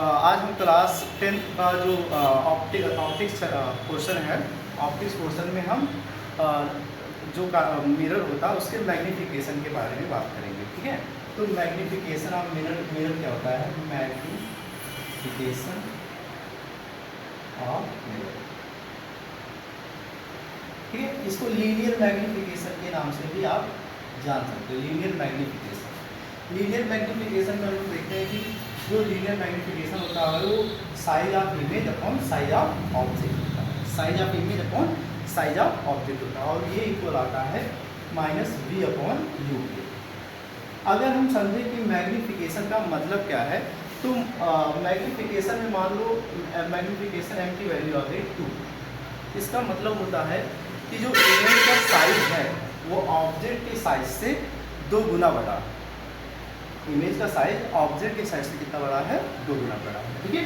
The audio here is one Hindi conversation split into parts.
आज हम क्लास 10th का जो ऑप्टिक्स पोर्शन है, ऑप्टिक्स पोर्शन में हम जो मिरर होता है उसके मैग्नीफिकेशन के बारे में बात करेंगे। ठीक है, तो मैग्नीफिकेशन ऑफ मिरर क्या होता है? मैग्नीफिकेशन ऑफ मिरर, ठीक है, इसको लीनियर मैग्नीफिकेशन के नाम से भी आप जान सकते हो। लीनियर मैग्नीफिकेशन में हम लोग देखते हैं कि जो लीनियर मैग्नीफिकेशन होता है वो size of image upon size of object होता है। Size of image upon size of object होता है और ये इक्वल आता है -v अपॉन u के। अगर हम समझें कि मैग्नीफिकेशन का मतलब क्या है, तो मैग्नीफिकेशन में मान लो मैग्नीफिकेशन m की वैल्यू आ गई 2। इसका मतलब होता है कि जो इमेज का साइज है वो ऑब्जेक्ट के साइज से 2 गुना बड़ा। इमेज का साइज ऑब्जेक्ट के साइज से कितना बड़ा है? 2 गुना बड़ा है। ठीक है,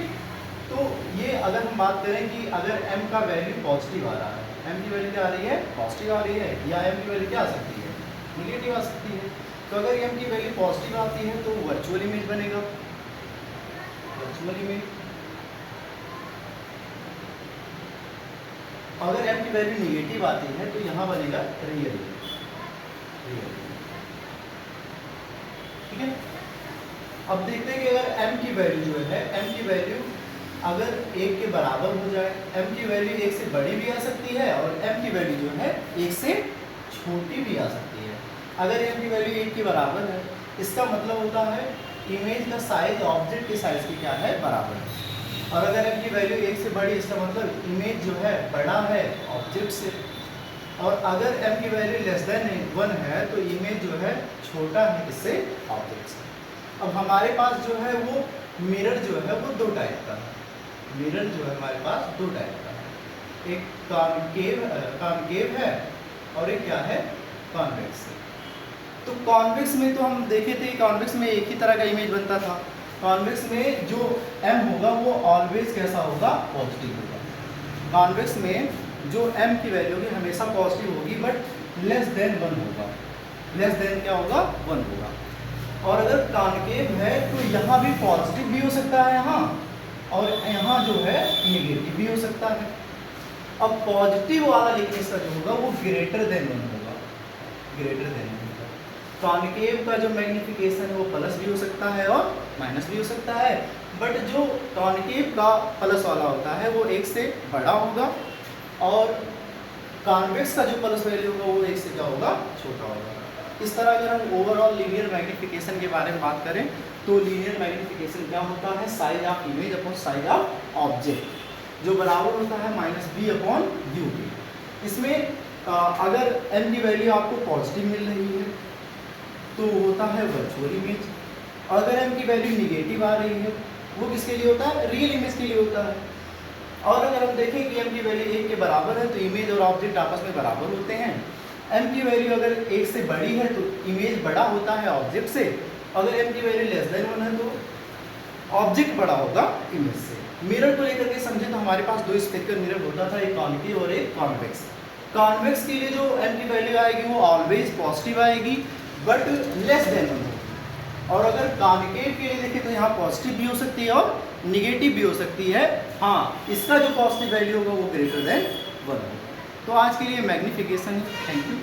तो ये अगर हम बात करें कि अगर m का वैल्यू पॉजिटिव आ रहा है, m की वैल्यू क्या आ रही है? पॉजिटिव आ रही है, या m की वैल्यू क्या आ सकती है? निगेटिव आ सकती है। तो अगर m की वैल्यू पॉजिटिव आती है तो वर्चुअल इमेज बनेगा, वर्चुअल इमेज। अगर m की वैल्यू निगेटिव आती है तो यहाँ बनेगा रियल इमेज। ठीक है, अब देखते हैं कि अगर m की वैल्यू जो है, m की वैल्यू अगर 1 के बराबर हो जाए, m की वैल्यू 1 से बड़ी भी आ सकती है और m की वैल्यू जो है 1 से छोटी भी आ सकती है। अगर m की वैल्यू 1 के बराबर है, इसका मतलब होता है इमेज का साइज ऑब्जेक्ट के साइज की क्या है? बराबर है। और अगर m की वैल्यू 1 से बड़ी, इसका मतलब इमेज जो है बड़ा है ऑब्जेक्ट से। और अगर m की वैल्यू लेस देन 1 है तो इमेज जो है छोटा है इससे, ऑब्जेक्ट से। अब हमारे पास जो है वो मिरर जो है वो 2 टाइप का है। मिरर जो है हमारे पास 2 टाइप का है, एक कॉन्केव है और एक क्या है? कॉन्वेक्स है। तो कॉन्वेक्स में तो हम देखे थे, कॉन्वेक्स में एक ही तरह का इमेज बनता था। कॉन्वेक्स में जो m होगा वो ऑलवेज कैसा होगा? पॉजिटिव होगा। कॉन्वेक्स में जो m की वैल्यू होगी हमेशा पॉजिटिव होगी, बट लेस देन 1 होगा। लेस देन क्या होगा? 1 होगा। और अगर कॉन्केव है तो यहाँ भी पॉजिटिव भी हो सकता है यहाँ, और यहाँ जो है निगेटिव भी हो सकता है। अब पॉजिटिव वाला लेकिन इसका जो होगा वो ग्रेटर देन 1 होगा, ग्रेटर देन 1 होगा। कॉन्केव का जो मैग्नीफिकेशन है वो प्लस भी हो सकता है और माइनस भी हो सकता है, बट जो कॉन्केव का प्लस वाला होता है वो 1 से बड़ा होगा, और कॉन्वेक्स का जो प्लस वैल्यू होगा वो 1 से क्या होगा? छोटा होगा। इस तरह अगर हम ओवरऑल लीनियर मैग्नीफिकेशन के बारे में बात करें तो लीनियर मैग्नीफिकेशन क्या होता है? Size of image upon size of object, जो बराबर होता है -b अपॉन u के। इसमें अगर m की वैल्यू आपको पॉजिटिव मिल रही है तो होता है वर्चुअल इमेज। अगर m की वैल्यू निगेटिव आ रही है वो किसके लिए होता है? रियल इमेज के लिए होता है। और अगर हम देखें कि m की वैल्यू 1 के बराबर है तो इमेज और ऑब्जेक्ट आपस में बराबर होते हैं। m की वैल्यू अगर 1 से बड़ी है तो इमेज बड़ा होता है ऑब्जेक्ट से। अगर m की वैल्यू लेस देन 1 है तो ऑब्जेक्ट बड़ा होगा इमेज से। मिरर को लेकर के समझे तो हमारे पास 2 स्फेरिकल मिरर होता था, एक कॉन्केव और एक कॉन्वेक्स। कॉन्वेक्स के लिए जो m की वैल्यू आएगी वो ऑलवेज पॉजिटिव आएगी, बट लेस देन 1 होगी। और अगर कॉन्केव के लिए देखें तो यहाँ पॉजिटिव भी हो सकती है और निगेटिव भी हो सकती है। हाँ, इसका जो पॉजिटिव वैल्यू होगा वो ग्रेटर देन 1 होगा। तो आज के लिए मैग्नीफिकेशन है। Thank you.